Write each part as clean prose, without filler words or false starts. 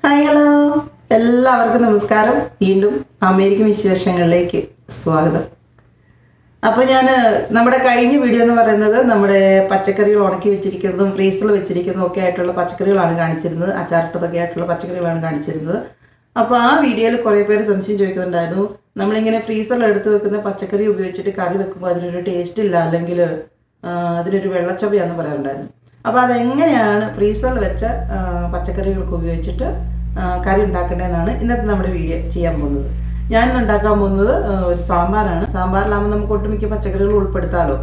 Hi hello എല്ലാവർക്കും നമസ്കാരം. വീണ്ടും അമേരിക്കൻ വിശേഷങ്ങളിലേക്ക് സ്വാഗതം. അപ്പോൾ ഞാൻ നമ്മുടെ കഴിഞ്ഞ വീഡിയോ എന്ന് പറയുന്നത് നമ്മുടെ പച്ചക്കറികൾ ഉണക്കി വെച്ചിരിക്കുന്നതും ഫ്രീസറിൽ വെച്ചിരിക്കുന്നതും ഒക്കെ ആയിട്ടുള്ള പച്ചക്കറികളാണ് കാണിച്ചിരുന്നത്, അച്ചാറിട്ടതൊക്കെ ആയിട്ടുള്ള പച്ചക്കറികളാണ് കാണിച്ചിരുന്നത്. അപ്പോൾ ആ വീഡിയോയിൽ കുറേ പേര് സംശയം ചോദിക്കുന്നുണ്ടായിരുന്നു, നമ്മളിങ്ങനെ ഫ്രീസറിൽ എടുത്ത് വെക്കുന്ന പച്ചക്കറി ഉപയോഗിച്ചിട്ട് കറി വെക്കുമ്പോൾ അതിനൊരു ടേസ്റ്റ് ഇല്ല, അല്ലെങ്കിൽ അതിനൊരു വെള്ളച്ചവയാന്ന് പറയാറുണ്ടായിരുന്നു. അപ്പോൾ അതെങ്ങനെയാണ് ഫ്രീസറിൽ വെച്ച പച്ചക്കറികൾക്ക് ഉപയോഗിച്ചിട്ട് കറി ഉണ്ടാക്കേണ്ടതെന്നാണ് ഇന്നത്തെ നമ്മുടെ വീഡിയോ ചെയ്യാൻ പോകുന്നത്. ഞാൻ ഉണ്ടാക്കാൻ പോകുന്നത് ഒരു സാമ്പാറാണ്. സാമ്പാറിലാകുമ്പോൾ നമുക്ക് ഒട്ടുമിക്ക പച്ചക്കറികൾ ഉൾപ്പെടുത്താമല്ലോ,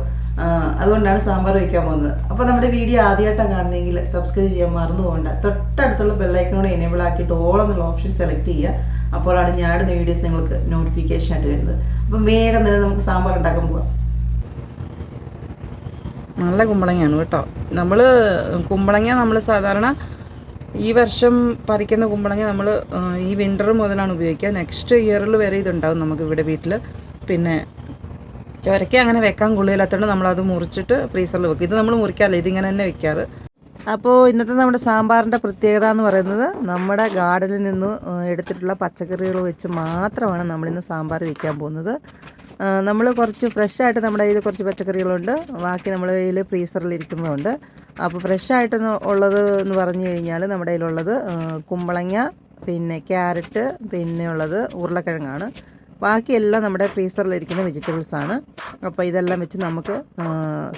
അതുകൊണ്ടാണ് സാമ്പാർ വയ്ക്കാൻ പോകുന്നത്. അപ്പോൾ നമ്മുടെ വീഡിയോ ആദ്യമായിട്ടാണ് കാണുന്നതെങ്കിൽ സബ്സ്ക്രൈബ് ചെയ്യാൻ മറന്നു പോകണ്ട. തൊട്ടടുത്തുള്ള ബെല്ലൈക്കനോട് എനേബിൾ ആക്കിയിട്ട് ഓൾ എന്നുള്ള ഓപ്ഷൻ സെലക്ട് ചെയ്യുക. അപ്പോഴാണ് ഞാനിടുന്ന വീഡിയോസ് നിങ്ങൾക്ക് നോട്ടിഫിക്കേഷൻ ആയിട്ട് വരുന്നത്. അപ്പം വേഗം തന്നെ നമുക്ക് സാമ്പാർ ഉണ്ടാക്കാൻ പോകാം. നല്ല കുമ്പളങ്ങയാണ് കേട്ടോ. കുമ്പളങ്ങ നമ്മൾ സാധാരണ ഈ വർഷം പറിക്കുന്ന കുമ്പളങ്ങ നമ്മൾ ഈ വിൻ്റർ മുതലാണ് ഉപയോഗിക്കുക. നെക്സ്റ്റ് ഇയറിൽ വരെ ഇതുണ്ടാവും നമുക്ക് ഇവിടെ വീട്ടിൽ. പിന്നെ ചൊരയ്ക്ക അങ്ങനെ വെക്കാൻ കൊള്ളില്ലാത്തതുകൊണ്ട് നമ്മളത് മുറിച്ചിട്ട് ഫ്രീസറിൽ വെക്കും. ഇത് നമ്മൾ മുറിക്കാറില്ല, ഇതിങ്ങനെ തന്നെ വെക്കാറ്. അപ്പോൾ ഇന്നത്തെ നമ്മുടെ സാമ്പാറിൻ്റെ പ്രത്യേകത എന്ന് പറയുന്നത് നമ്മുടെ ഗാർഡനിൽ നിന്ന് എടുത്തിട്ടുള്ള പച്ചക്കറികൾ വെച്ച് മാത്രമാണ് നമ്മളിന്ന് സാമ്പാർ വയ്ക്കാൻ പോകുന്നത്. നമ്മൾ കുറച്ച് ഫ്രഷായിട്ട് നമ്മുടെ കയ്യിൽ കുറച്ച് പച്ചക്കറികളുണ്ട്, ബാക്കി നമ്മുടെ കയ്യിൽ ഫ്രീസറിൽ ഇരിക്കുന്നതുണ്ട്. അപ്പോൾ ഫ്രഷായിട്ട് ഉള്ളത് എന്ന് പറഞ്ഞു കഴിഞ്ഞാൽ നമ്മുടെ കയ്യിലുള്ളത് കുമ്പളങ്ങ, പിന്നെ ക്യാരറ്റ്, പിന്നെ ഉള്ളത് ഉരുളക്കിഴങ്ങാണ്. ബാക്കിയെല്ലാം നമ്മുടെ ഫ്രീസറിലിരിക്കുന്ന വെജിറ്റബിൾസാണ്. അപ്പോൾ ഇതെല്ലാം വെച്ച് നമുക്ക്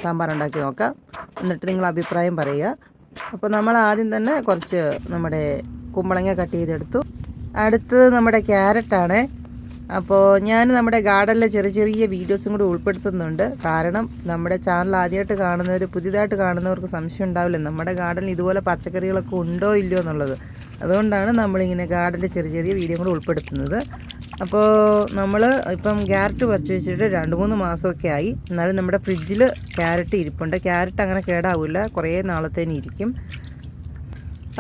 സാമ്പാർ ഉണ്ടാക്കി നോക്കാം, എന്നിട്ട് നിങ്ങൾ അഭിപ്രായം പറയുക. അപ്പോൾ നമ്മൾ ആദ്യം തന്നെ കുറച്ച് നമ്മുടെ കുമ്പളങ്ങ കട്ട് ചെയ്തെടുത്തു. അടുത്തത് നമ്മുടെ ക്യാരറ്റാണ്. അപ്പോൾ ഞാൻ നമ്മുടെ ഗാർഡനിലെ ചെറിയ ചെറിയ വീഡിയോസും കൂടി ഉൾപ്പെടുത്തുന്നുണ്ട്. കാരണം നമ്മുടെ ചാനൽ ആദ്യമായിട്ട് കാണുന്നവർ, പുതിയതായിട്ട് കാണുന്നവർക്ക് സംശയം ഉണ്ടാവില്ല നമ്മുടെ ഗാർഡനിൽ ഇതുപോലെ പച്ചക്കറികളൊക്കെ ഉണ്ടോ ഇല്ലയോ എന്നുള്ളത്. അതുകൊണ്ടാണ് നമ്മളിങ്ങനെ ഗാർഡനിലെ ചെറിയ ചെറിയ വീഡിയോ കൂടി ഉൾപ്പെടുത്തുന്നത്. അപ്പോൾ നമ്മൾ ഇപ്പം ക്യാരറ്റ് പറിച്ച് വെച്ചിട്ട് 2-3 മാസമൊക്കെ ആയി. എന്നാലും നമ്മുടെ ഫ്രിഡ്ജിൽ ക്യാരറ്റ് ഇരിപ്പുണ്ട്. ക്യാരറ്റ് അങ്ങനെ കേടാവില്ല, കുറേ നാളത്തേന് ഇരിക്കും.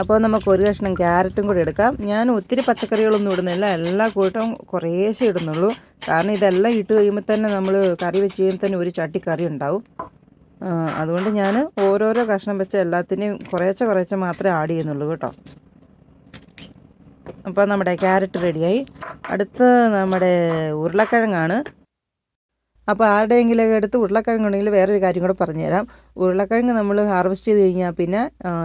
അപ്പോൾ നമുക്ക് ഒരു കഷ്ണം ക്യാരറ്റും കൂടി എടുക്കാം. ഞാൻ ഒത്തിരി പച്ചക്കറികളൊന്നും ഇടുന്നില്ല, എല്ലാ കൂട്ടവും കുറേശ്ശെ ഇടുന്നുള്ളൂ. കാരണം ഇതെല്ലാം ഇട്ട് കഴിയുമ്പോൾ തന്നെ നമ്മൾ കറി വെച്ച് കഴിയുമ്പോൾ തന്നെ ഒരു ചട്ടി കറി ഉണ്ടാവും. അതുകൊണ്ട് ഞാൻ ഓരോരോ കഷ്ണം വെച്ച് എല്ലാത്തിനെയും കുറേശ്ശെ മാത്രമേ ആഡ് ചെയ്യുന്നുള്ളൂ കേട്ടോ. അപ്പോൾ നമ്മുടെ ക്യാരറ്റ് റെഡിയായി. അടുത്ത് നമ്മുടെ ഉരുളക്കിഴങ്ങാണ്. അപ്പോൾ ആരുടെയെങ്കിലും എടുത്ത് ഉരുളക്കിഴങ്ങുണ്ടെങ്കിൽ വേറൊരു കാര്യം കൂടെ പറഞ്ഞുതരാം. ഉരുളക്കിഴങ്ങ് നമ്മൾ ഹാർവെസ്റ്റ് ചെയ്ത് കഴിഞ്ഞാൽ പിന്നെ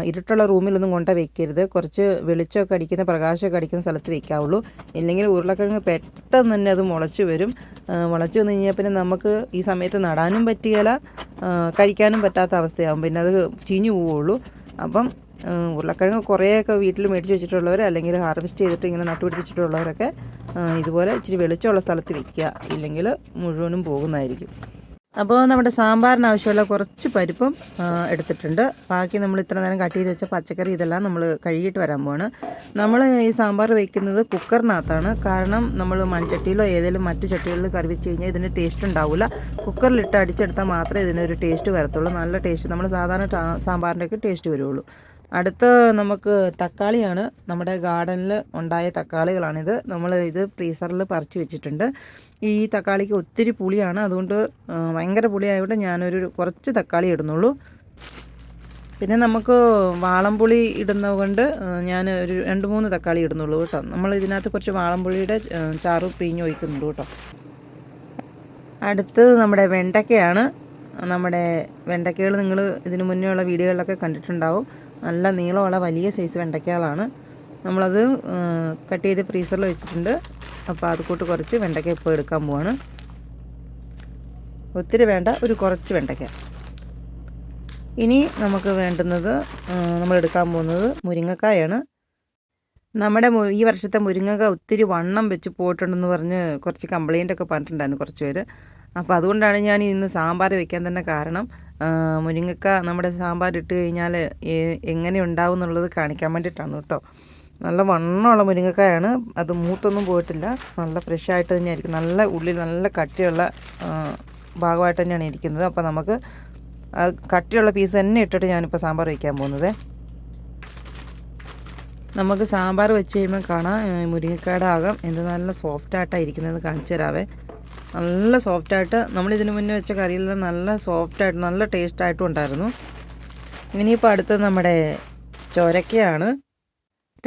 ഇരുട്ടുള്ള റൂമിലൊന്നും കൊണ്ട് വെക്കരുത്. കുറച്ച് വെളിച്ചമൊക്കെ അടിക്കുന്ന, പ്രകാശമൊക്കെ അടിക്കുന്ന സ്ഥലത്ത് വെക്കാവുള്ളൂ. ഇല്ലെങ്കിൽ ഉരുളക്കിഴങ്ങ് പെട്ടെന്ന് തന്നെ അത് മുളച്ച് വരും. മുളച്ച് വന്നു കഴിഞ്ഞാൽ പിന്നെ നമുക്ക് ഈ സമയത്ത് നടാനും പറ്റുകയില്ല, കഴിക്കാനും പറ്റാത്ത അവസ്ഥയാകും. പിന്നെ അത് ചീഞ്ഞു പോവുള്ളൂ. അപ്പം ഉരുളക്കിഴങ്ങ് കുറേയൊക്കെ വീട്ടിൽ മേടിച്ച് വെച്ചിട്ടുള്ളവർ, അല്ലെങ്കിൽ ഹാർവെസ്റ്റ് ചെയ്തിട്ട് ഇങ്ങനെ നട്ടുപിടിപ്പിച്ചിട്ടുള്ളവരൊക്കെ ഇതുപോലെ ഇച്ചിരി വെളിച്ചമുള്ള സ്ഥലത്ത് വെക്കുക, ഇല്ലെങ്കിൽ മുഴുവനും പോകുന്നതായിരിക്കും. അപ്പോൾ നമ്മുടെ സാമ്പാറിന് ആവശ്യമുള്ള കുറച്ച് പരിപ്പും എടുത്തിട്ടുണ്ട്. ബാക്കി നമ്മൾ ഇത്ര നേരം കട്ട് ചെയ്ത് വെച്ച പച്ചക്കറി ഇതെല്ലാം നമ്മൾ കഴുകിയിട്ട് വരാൻ പോവാണ്. നമ്മൾ ഈ സാമ്പാർ വയ്ക്കുന്നത് കുക്കറിനകത്താണ്. കാരണം നമ്മൾ മൺചട്ടിയിലോ ഏതെങ്കിലും മറ്റു ചട്ടികളിൽ കറി വെച്ച് കഴിഞ്ഞാൽ ഇതിന് ടേസ്റ്റ് ഉണ്ടാവില്ല. കുക്കറിലിട്ട് അടിച്ചെടുത്താൽ മാത്രമേ ഇതിനൊരു ടേസ്റ്റ് വരത്തുള്ളൂ. നല്ല ടേസ്റ്റ്, നമ്മൾ സാധാരണ സാമ്പാറിൻ്റെയൊക്കെ ടേസ്റ്റ് വരുള്ളൂ. അടുത്ത് നമുക്ക് തക്കാളിയാണ്. നമ്മുടെ ഗാർഡനിൽ ഉണ്ടായ തക്കാളികളാണിത്. ഇത് ഫ്രീസറിൽ പറിച്ച് വെച്ചിട്ടുണ്ട്. ഈ തക്കാളിക്ക് ഒത്തിരി പുളിയാണ്, അതുകൊണ്ട് ഭയങ്കര പുളിയായതുകൊണ്ട് ഞാനൊരു കുറച്ച് തക്കാളി ഇടുന്നുള്ളൂ. പിന്നെ നമുക്ക് വാളംപുളി ഇടുന്നത് കൊണ്ട് ഞാൻ ഒരു 2-3 തക്കാളി ഇടുന്നുള്ളൂ കേട്ടോ. നമ്മൾ ഇതിനകത്ത് കുറച്ച് വാളംപുളിയുടെ ചാറ് പിഴിഞ്ഞ് ഒഴിക്കുന്നുണ്ട് കേട്ടോ. അടുത്ത് നമ്മുടെ വെണ്ടയ്ക്കയാണ്. നമ്മുടെ വെണ്ടയ്ക്കകൾ നിങ്ങൾ ഇതിന് മുന്നേ ഉള്ള വീഡിയോകളിലൊക്കെ കണ്ടിട്ടുണ്ടാവും. നല്ല നീളമുള്ള വലിയ സൈസ് വെണ്ടയ്ക്കകളാണ്. നമ്മളത് കട്ട് ചെയ്ത് ഫ്രീസറിൽ വെച്ചിട്ടുണ്ട്. അപ്പോൾ അത് കൂട്ട് കുറച്ച് വെണ്ടയ്ക്ക ഇപ്പോൾ എടുക്കാൻ പോവാണ്. ഒത്തിരി വേണ്ട, ഒരു കുറച്ച് വെണ്ടയ്ക്ക. ഇനി നമുക്ക് വേണ്ടുന്നത്, നമ്മൾ എടുക്കാൻ പോകുന്നത് മുരിങ്ങക്കായാണ്. നമ്മുടെ ഈ വർഷത്തെ മുരിങ്ങക്ക ഒത്തിരി വണ്ണം വെച്ച് പോയിട്ടുണ്ടെന്ന് പറഞ്ഞ് കുറച്ച് കംപ്ലൈൻ്റൊക്കെ പറഞ്ഞിട്ടുണ്ടായിരുന്നു കുറച്ച് പേര്. അപ്പോൾ അതുകൊണ്ടാണ് ഞാൻ ഇന്ന് സാമ്പാർ വയ്ക്കാൻ തന്നെ കാരണം. മുരിങ്ങക്ക നമ്മുടെ സാമ്പാർ ഇട്ട് കഴിഞ്ഞാൽ എങ്ങനെ ഉണ്ടാവും എന്നുള്ളത് കാണിക്കാൻ വേണ്ടിയിട്ടാണ് കേട്ടോ. നല്ല വണ്ണമുള്ള മുരിങ്ങക്കായാണ്, അത് മൂത്തൊന്നും പോയിട്ടില്ല, നല്ല ഫ്രഷായിട്ട് തന്നെയായിരിക്കും. നല്ല ഉള്ളിൽ നല്ല കട്ടിയുള്ള ഭാഗമായിട്ട് തന്നെയാണ് ഇരിക്കുന്നത്. അപ്പോൾ നമുക്ക് കട്ടിയുള്ള പീസ് തന്നെ ഇട്ടിട്ട് ഞാനിപ്പോൾ സാമ്പാർ വയ്ക്കാൻ പോകുന്നത്. നമുക്ക് സാമ്പാർ വെച്ച് കഴിയുമ്പോൾ കാണാം മുരിങ്ങക്കായുടെ ആകം എന്ത് നല്ല സോഫ്റ്റായിട്ടാണ് ഇരിക്കുന്നത്. കാണിച്ചു തരാവേ. നല്ല സോഫ്റ്റായിട്ട്, നമ്മളിതിന് മുന്നേ വെച്ച കറിയെല്ലാം നല്ല സോഫ്റ്റായിട്ട് നല്ല ടേസ്റ്റായിട്ടും ഉണ്ടായിരുന്നു. ഇനിയിപ്പോൾ അടുത്തത് നമ്മുടെ ചൊരക്കയാണ്.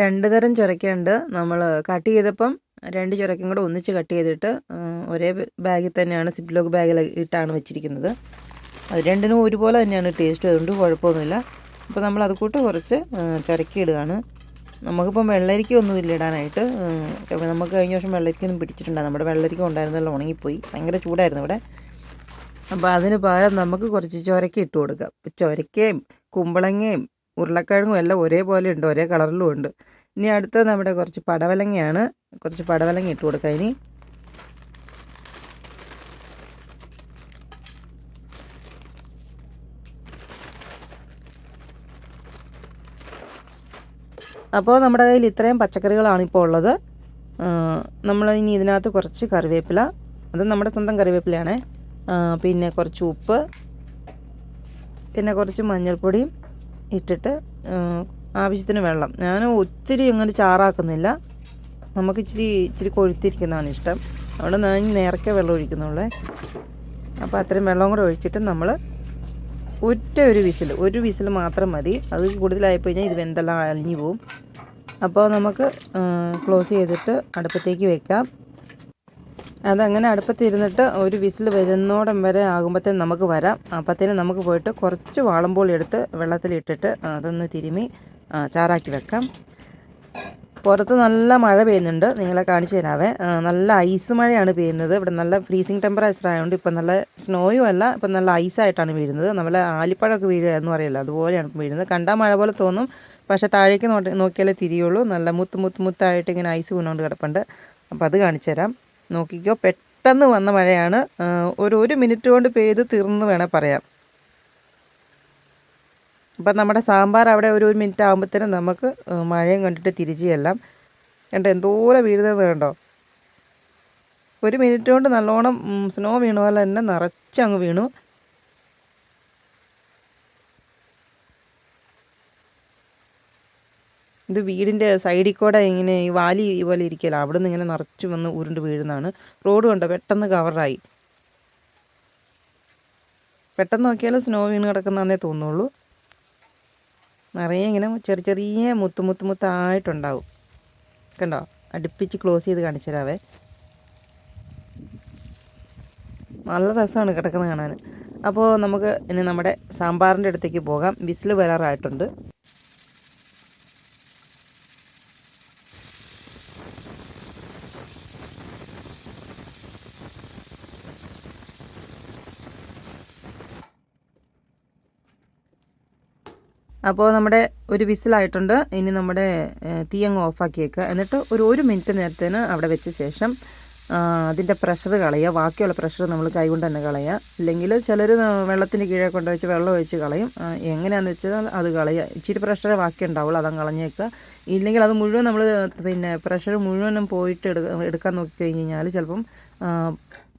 രണ്ട് തരം ചുരക്കയുണ്ട്. നമ്മൾ കട്ട് ചെയ്തപ്പം രണ്ട് ചുരക്കയും കൂടെ ഒന്നിച്ച് കട്ട് ചെയ്തിട്ട് ഒരേ ബാഗിൽ തന്നെയാണ് സിപ്ലോക്ക് ബാഗിൽ ഇട്ടാണ് വെച്ചിരിക്കുന്നത്. അത് രണ്ടിനും ഒരുപോലെ തന്നെയാണ് ടേസ്റ്റ്, അതുകൊണ്ട് കുഴപ്പമൊന്നുമില്ല. അപ്പോൾ നമ്മൾ അത് കൂട്ട് കുറച്ച് ചുരക്കി ഇടുകയാണ്. നമുക്കിപ്പം വെള്ളരിക്ക ഒന്നുമില്ല ഇടാനായിട്ട്. നമുക്ക് കഴിഞ്ഞ വർഷം വെള്ളരിക്കൊന്നും പിടിച്ചിട്ടുണ്ടായിരുന്നു. നമ്മുടെ വെള്ളരിക്ക ഉണ്ടായിരുന്നല്ലോ, ഉണങ്ങിപ്പോയി. ഭയങ്കര ചൂടായിരുന്നു ഇവിടെ. അപ്പോൾ അതിന് പകരം നമുക്ക് കുറച്ച് ചുരക്ക ഇട്ട് കൊടുക്കാം. ചുരക്കയും കുമ്പളങ്ങയും ഉരുളക്കിഴങ്ങും എല്ലാം ഒരേപോലെ ഉണ്ട്, ഒരേ കളറിലും ഉണ്ട്. ഇനി അടുത്തത് നമ്മുടെ കുറച്ച് പടവലങ്ങയാണ്. കുറച്ച് പടവലങ്ങ ഇട്ട് കൊടുക്കാം ഇനി. അപ്പോൾ നമ്മുടെ കയ്യിൽ ഇത്രയും പച്ചക്കറികളാണ് ഇപ്പോൾ ഉള്ളത്. നമ്മൾ ഇനി ഇതിനകത്ത് കുറച്ച് കറിവേപ്പില, അത് നമ്മുടെ സ്വന്തം കറിവേപ്പിലയാണ്. പിന്നെ കുറച്ച് ഉപ്പ്, പിന്നെ കുറച്ച് മഞ്ഞൾപ്പൊടിയും ഇട്ടിട്ട് ആവശ്യത്തിന് വെള്ളം. ഞാൻ ഒത്തിരി അങ്ങനെ ചാറാക്കുന്നില്ല, നമുക്ക് ഇച്ചിരി കൊഴുത്തിരിക്കുന്നതാണ് ഇഷ്ടം. അവിടെ ഞാൻ നേരത്തെ വെള്ളം ഒഴിക്കുന്നുള്ളേ. അപ്പോൾ അത്രയും വെള്ളം കൂടെ ഒഴിച്ചിട്ട് നമ്മൾ ഒരു വിസിൽ മാത്രം മതി. അത് കൂടുതലായിപ്പോയി കഴിഞ്ഞാൽ ഇത് വെന്തെല്ലാം അലിഞ്ഞു പോവും. അപ്പോൾ നമുക്ക് ക്ലോസ് ചെയ്തിട്ട് അടുപ്പത്തേക്ക് വെക്കാം. അതങ്ങനെ അടുപ്പത്തിരുന്നിട്ട് ഒരു വിസിൽ വരുന്നോടം വരെ ആകുമ്പോഴത്തേന് നമുക്ക് വരാം. അപ്പോഴത്തേന് നമുക്ക് പോയിട്ട് കുറച്ച് വാളംപുളി എടുത്ത് വെള്ളത്തിലിട്ടിട്ട് അതൊന്ന് തിരുമ്മി ചാറാക്കി വെക്കാം. പുറത്ത് നല്ല മഴ പെയ്യുന്നുണ്ട്, നിങ്ങളെ കാണിച്ചു തരാവേ. നല്ല ഐസ് മഴയാണ് പെയ്യുന്നത്. ഇവിടെ നല്ല ഫ്രീസിങ് ടെമ്പറേച്ചർ ആയതുകൊണ്ട് ഇപ്പം നല്ല സ്നോയും അല്ല, ഇപ്പം നല്ല ഐസായിട്ടാണ് വീഴുന്നത്. നമ്മളെ ആലിപ്പഴമൊക്കെ വീഴുക എന്ന് പറയില്ല, അതുപോലെയാണ് വീഴുന്നത്. കണ്ടാൽ മഴ പോലെ തോന്നും, പക്ഷേ താഴേക്ക് നോക്കിയാലേ തിരിയുള്ളൂ. നല്ല മുത്തായിട്ട് ഇങ്ങനെ ഐസ് വീണുകൊണ്ട് കിടപ്പുണ്ട്. അപ്പോൾ അത് കാണിച്ചു തരാം, നോക്കിക്കോ. പെട്ടെന്ന് വന്ന മഴയാണ്, ഒരു മിനിറ്റ് കൊണ്ട് പെയ്ത് തീർന്നു വേണേൽ പറയാം. അപ്പം നമ്മുടെ സാമ്പാർ അവിടെ ഒരു മിനിറ്റ് ആകുമ്പോഴത്തേനും നമുക്ക് മഴയും കണ്ടിട്ട് തിരിച്ചു ചെല്ലാം. കണ്ടോ എന്തോരം വീഴുന്നത് കണ്ടോ. ഒരു മിനിറ്റ് കൊണ്ട് നല്ലോണം സ്നോ വീണ പോലെ തന്നെ നിറച്ചങ്ങ് വീണു. ഇത് വീടിൻ്റെ സൈഡിൽ കൂടെ ഇങ്ങനെ ഈ വാലി പോലെ ഇരിക്കുകയില്ല, അവിടെ നിന്ന് ഇങ്ങനെ നിറച്ച് വന്ന് ഉരുണ്ട് വീഴുന്നതാണ്. റോഡ് കണ്ടോ പെട്ടെന്ന് കവറായി. പെട്ടെന്ന് നോക്കിയാൽ സ്നോ വീണ് കിടക്കുന്നതന്നേ തോന്നുള്ളൂ. നിറയെ ഇങ്ങനെ ചെറിയ മുത്തായിട്ടുണ്ടാവും. കണ്ടോ, അടുപ്പിച്ച് ക്ലോസ് ചെയ്ത് കാണിച്ചു തരാവേ. നല്ല രസമാണ് കിടക്കുന്നത് കാണാൻ. അപ്പോൾ നമുക്ക് ഇനി നമ്മുടെ സാമ്പാറിൻ്റെ അടുത്തേക്ക് പോകാം. വിസിൽ വരാറായിട്ടുണ്ട്. അപ്പോൾ നമ്മുടെ ഒരു വിസിലായിട്ടുണ്ട്. ഇനി നമ്മുടെ തീ അങ്ങ് ഓഫാക്കി വെക്കുക. എന്നിട്ട് ഒരു മിനിറ്റ് നേരത്തേന് അവിടെ വെച്ച ശേഷം അതിൻ്റെ പ്രഷർ കളയുക. ബാക്കിയുള്ള പ്രഷർ നമ്മൾ കൈകൊണ്ട് തന്നെ കളയുക. ഇല്ലെങ്കിൽ ചിലർ വെള്ളത്തിന് കീഴെ കൊണ്ടുവച്ച് വെള്ളം ഒഴിച്ച് കളയും. എങ്ങനെയാണെന്ന് വെച്ചാൽ അത് കളയുക. ഇച്ചിരി പ്രഷറേ ബാക്കി ഉണ്ടാവുള്ളൂ, അതങ്ങ് കളഞ്ഞേക്കുക. ഇല്ലെങ്കിൽ അത് മുഴുവൻ നമ്മൾ പ്രഷർ മുഴുവനും പോയിട്ട് എടുക്കാൻ നോക്കി കഴിഞ്ഞാൽ ചിലപ്പം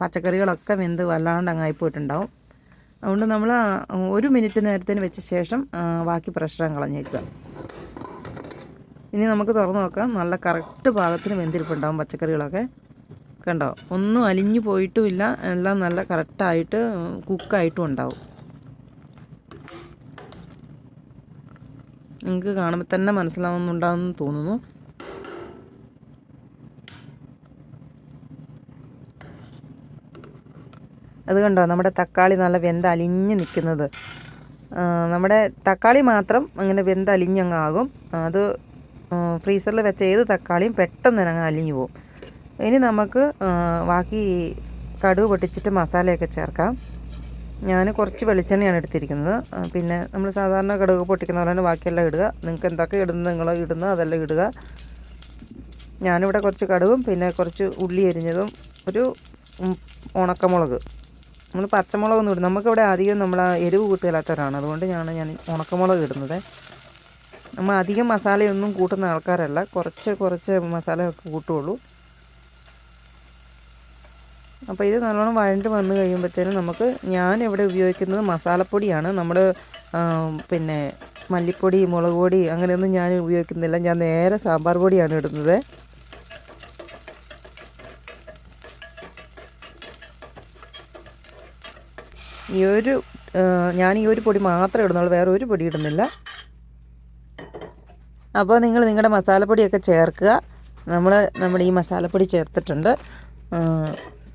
പച്ചക്കറികളൊക്കെ വെന്ത് വല്ലാണ്ട് അങ്ങായിപ്പോയിട്ടുണ്ടാവും. അതുകൊണ്ട് നമ്മൾ ഒരു മിനിറ്റ് നേരത്തിന് വെച്ച ശേഷം ബാക്കി പ്രഷർ കളഞ്ഞേക്കുക. ഇനി നമുക്ക് തുറന്ന് നോക്കാം. നല്ല കറക്റ്റ് പാകത്തിന് വെന്തിരിപ്പുണ്ടാവും പച്ചക്കറികളൊക്കെ. കണ്ടോ, ഒന്നും അലിഞ്ഞു പോയിട്ടുമില്ല, എല്ലാം നല്ല കറക്റ്റായിട്ട് കുക്കായിട്ടും ഉണ്ടാവും. നിങ്ങൾക്ക് കാണുമ്പോൾ തന്നെ മനസ്സിലാവുന്നുണ്ടാവുമെന്ന് തോന്നുന്നു. അത് കണ്ടോ, നമ്മുടെ തക്കാളി നല്ല വെന്തലിഞ്ഞ് നിൽക്കുന്നത്. നമ്മുടെ തക്കാളി മാത്രം അങ്ങനെ വെന്തലിഞ്ഞങ്ങാകും. അത് ഫ്രീസറിൽ വെച്ച ഏത് തക്കാളിയും പെട്ടെന്ന് തന്നെ അങ്ങ് അലിഞ്ഞു പോകും. ഇനി നമുക്ക് ബാക്കി കടുക് പൊട്ടിച്ചിട്ട് മസാലയൊക്കെ ചേർക്കാം. ഞാൻ കുറച്ച് വെളിച്ചെണ്ണയാണ് എടുത്തിരിക്കുന്നത്. പിന്നെ നമ്മൾ സാധാരണ കടുക് പൊട്ടിക്കുന്ന പോലെ തന്നെ ബാക്കിയെല്ലാം ഇടുക. നിങ്ങൾക്ക് എന്തൊക്കെ നിങ്ങൾ ഇടുന്നത് അതെല്ലാം ഇടുക. ഞാനിവിടെ കുറച്ച് കടുകും പിന്നെ കുറച്ച് ഉള്ളി അരിഞ്ഞതും ഒരു ഉണക്കമുളക്, നമ്മൾ പച്ചമുളകൊന്നും ഇടും. നമുക്കിവിടെ അധികം നമ്മൾ എരിവ് കൂട്ടില്ലാത്തവരാണ്, അതുകൊണ്ട് ഞാൻ ഉണക്കമുളക് ഇടുന്നത്. നമ്മൾ അധികം മസാലയൊന്നും കൂട്ടുന്ന ആൾക്കാരല്ല, കുറച്ച് മസാലയൊക്കെ കൂട്ടുള്ളൂ. അപ്പോൾ ഇത് നല്ലോണം വഴണ്ട് വന്ന് കഴിയുമ്പോഴത്തേനും ഞാനിവിടെ ഉപയോഗിക്കുന്നത് മസാലപ്പൊടിയാണ്. നമ്മൾ പിന്നെ മല്ലിപ്പൊടി, മുളക് പൊടി അങ്ങനെയൊന്നും ഞാൻ ഉപയോഗിക്കുന്നില്ല. ഞാൻ നേരെ സാമ്പാർ പൊടിയാണ് ഇടുന്നത്. ഞാൻ ഈ ഒരു പൊടി മാത്രമേ ഇടുന്നുള്ളൂ, വേറെ ഒരു പൊടി ഇടുന്നില്ല. അപ്പോൾ നിങ്ങൾ നിങ്ങളുടെ മസാലപ്പൊടിയൊക്കെ ചേർക്കുക. നമ്മുടെ ഈ മസാലപ്പൊടി ചേർത്തിട്ടുണ്ട്.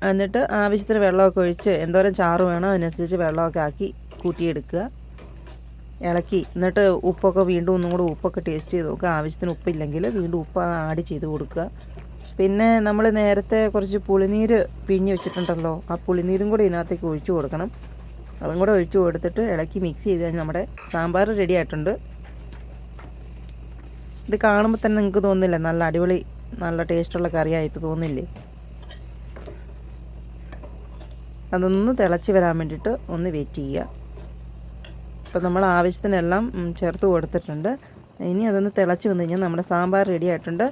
എന്നിട്ട് ആവശ്യത്തിന് വെള്ളമൊക്കെ ഒഴിച്ച് എന്തോരം ചാറ് വേണോ അതിനനുസരിച്ച് വെള്ളമൊക്കെ ആക്കി കൂട്ടിയെടുക്കുക. ഇളക്കി എന്നിട്ട് ഉപ്പൊക്കെ വീണ്ടും ഒന്നും കൂടെ ഉപ്പൊക്കെ ടേസ്റ്റ് ചെയ്ത് നോക്കുക. ആവശ്യത്തിന് ഉപ്പില്ലെങ്കിൽ വീണ്ടും ഉപ്പ് ആഡ് ചെയ്ത് കൊടുക്കുക. പിന്നെ നമ്മൾ നേരത്തെ കുറച്ച് പുളിനീര് പിഴിഞ്ഞ് വെച്ചിട്ടുണ്ടല്ലോ, ആ പുളിനീരും കൂടി ഇതിനകത്തേക്ക് ഒഴിച്ചു കൊടുക്കണം. അതും കൂടെ ഒഴിച്ചു കൊടുത്തിട്ട് ഇളക്കി മിക്സ് ചെയ്ത് കഴിഞ്ഞാൽ നമ്മുടെ സാമ്പാർ റെഡി ആയിട്ടുണ്ട്. ഇത് കാണുമ്പോൾ തന്നെ നിങ്ങൾക്ക് തോന്നില്ലേ നല്ല അടിപൊളി നല്ല ടേസ്റ്റുള്ള കറിയായിട്ട് തോന്നില്ലേ? അതൊന്ന് തിളച്ച് വരാൻ വേണ്ടിയിട്ട് ഒന്ന് വെയിറ്റ് ചെയ്യുക. അപ്പോൾ നമ്മൾ ആവശ്യത്തിനെല്ലാം ചേർത്ത് കൊടുത്തിട്ടുണ്ട്. ഇനി അതൊന്ന് തിളച്ച് വന്നു കഴിഞ്ഞാൽ നമ്മുടെ സാമ്പാർ റെഡി ആയിട്ടുണ്ട്.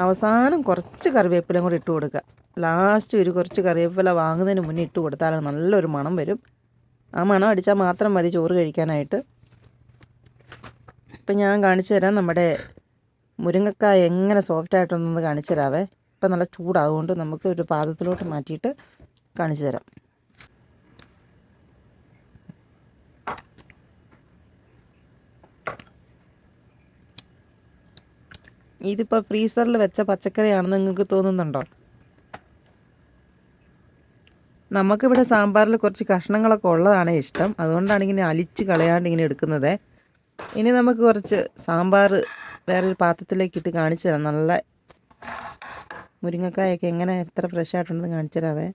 അവസാനം കുറച്ച് കറിവേപ്പില കൂടി ഇട്ട് കൊടുക്കുക. ലാസ്റ്റ് ഒരു കുറച്ച് കറിവേപ്പില വാങ്ങുന്നതിന് മുന്നേ ഇട്ട് കൊടുത്താൽ നല്ലൊരു മണം വരും. ആ മണം അടിച്ചാൽ മാത്രം മതി ചോറ് കഴിക്കാനായിട്ട്. ഇപ്പം ഞാൻ കാണിച്ചു തരാം നമ്മുടെ മുരിങ്ങക്കായ എങ്ങനെ സോഫ്റ്റായിട്ടൊന്ന് കാണിച്ചു തരാവേ. ഇപ്പം നല്ല ചൂടാകുകൊണ്ട് നമുക്ക് ഒരു പാത്രത്തിലോട്ട് മാറ്റിയിട്ട് കാണിച്ചു തരാം. ഇതിപ്പോൾ ഫ്രീസറിൽ വെച്ച പച്ചക്കറിയാണെന്ന് നിങ്ങൾക്ക് തോന്നുന്നുണ്ടോ? നമുക്കിവിടെ സാമ്പാറിൽ കുറച്ച് കഷ്ണങ്ങളൊക്കെ ഉള്ളതാണ് ഇഷ്ടം. അതുകൊണ്ടാണ് ഇങ്ങനെ അലിച്ച് കളയാണ്ട് ഇങ്ങനെ എടുക്കുന്നത്. ഇനി നമുക്ക് കുറച്ച് സാമ്പാർ വേറൊരു പാത്രത്തിലേക്ക് ഇട്ട് കാണിച്ചു തരാം. നല്ല മുരിങ്ങക്കായൊക്കെ എങ്ങനെ എത്ര ഫ്രഷ് ആയിട്ടുണ്ടെന്ന് കാണിച്ചു തരാവേ.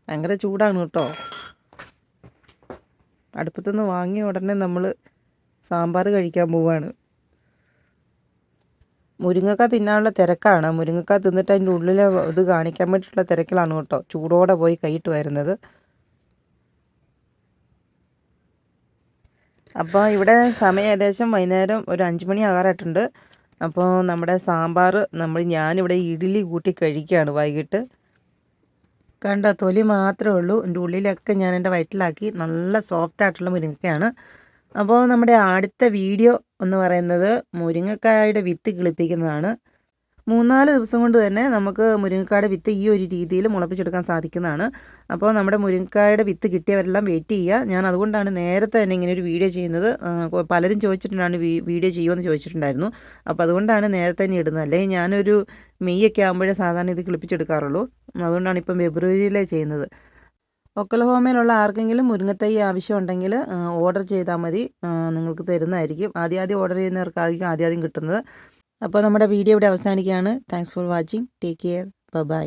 ഭയങ്കര ചൂടാണ് കേട്ടോ. അടുപ്പത്തുനിന്ന് വാങ്ങിയ ഉടനെ നമ്മൾ സാമ്പാർ കഴിക്കാൻ പോവുകയാണ്. മുരിങ്ങക്ക തിന്നാനുള്ള തിരക്കാണ്. മുരിങ്ങക്ക തിന്നിട്ട് അതിൻ്റെ ഉള്ളിലെ ഇത് കാണിക്കാൻ വേണ്ടിയിട്ടുള്ള തിരക്കിലാണ് കേട്ടോ ചൂടോടെ പോയി കൈയിട്ട് വരുന്നത്. അപ്പോൾ ഇവിടെ സമയം ഏകദേശം വൈകുന്നേരം ഒരു 5 മണി ആകാറായിട്ടുണ്ട്. അപ്പോൾ നമ്മുടെ സാമ്പാർ ഞാനിവിടെ ഇഡ്ഡലി കൂട്ടി കഴിക്കുകയാണ് വൈകിട്ട്. കണ്ടോ, തൊലി മാത്രമേ ഉള്ളൂ. എൻ്റെ ഉള്ളിലൊക്കെ ഞാൻ എൻ്റെ വയറ്റിലാക്കി. നല്ല സോഫ്റ്റായിട്ടുള്ള മുരിങ്ങക്കയാണ്. അപ്പോൾ നമ്മുടെ അടുത്ത വീഡിയോ എന്ന് പറയുന്നത് മുരിങ്ങക്കായുടെ വിത്ത് കിളിപ്പിക്കുന്നതാണ്. 3-4 ദിവസം കൊണ്ട് തന്നെ നമുക്ക് മുരിങ്ങക്കായുടെ വിത്ത് ഈ ഒരു രീതിയിൽ മുളപ്പിച്ചെടുക്കാൻ സാധിക്കുന്നതാണ്. അപ്പോൾ നമ്മുടെ മുരിങ്ങക്കായുടെ വിത്ത് കിട്ടിയവരെല്ലാം വെയിറ്റ് ചെയ്യുക. ഞാൻ അതുകൊണ്ടാണ് നേരത്തെ തന്നെ ഇങ്ങനെ ഒരു വീഡിയോ ചെയ്യുന്നത്. പലരും ചോദിച്ചിട്ടുണ്ടാണ് വീഡിയോ ചെയ്യുമെന്ന് ചോദിച്ചിട്ടുണ്ടായിരുന്നു. അപ്പോൾ അതുകൊണ്ടാണ് നേരത്തെ തന്നെ ഇടുന്നത്. അല്ലെങ്കിൽ ഞാനൊരു മെയ്യൊക്കെ ആകുമ്പോഴേ സാധാരണ ഇത് കിളിപ്പിച്ചെടുക്കാറുള്ളൂ. അതുകൊണ്ടാണ് ഇപ്പം ഫെബ്രുവരിയിലേ ചെയ്യുന്നത്. ഒക്കലഹോമയിലുള്ള ആർക്കെങ്കിലും മുരിങ്ങത്തൈ ആവശ്യമുണ്ടെങ്കിൽ ഓർഡർ ചെയ്താൽ മതി, നിങ്ങൾക്ക് തരുന്നതായിരിക്കും. ആദ്യം ഓർഡർ ചെയ്യുന്നവർക്കായിരിക്കും ആദ്യം കിട്ടുന്നത്. അപ്പോൾ നമ്മുടെ വീഡിയോ ഇവിടെ അവസാനിക്കുകയാണ്. Thanks for watching. Take care. By.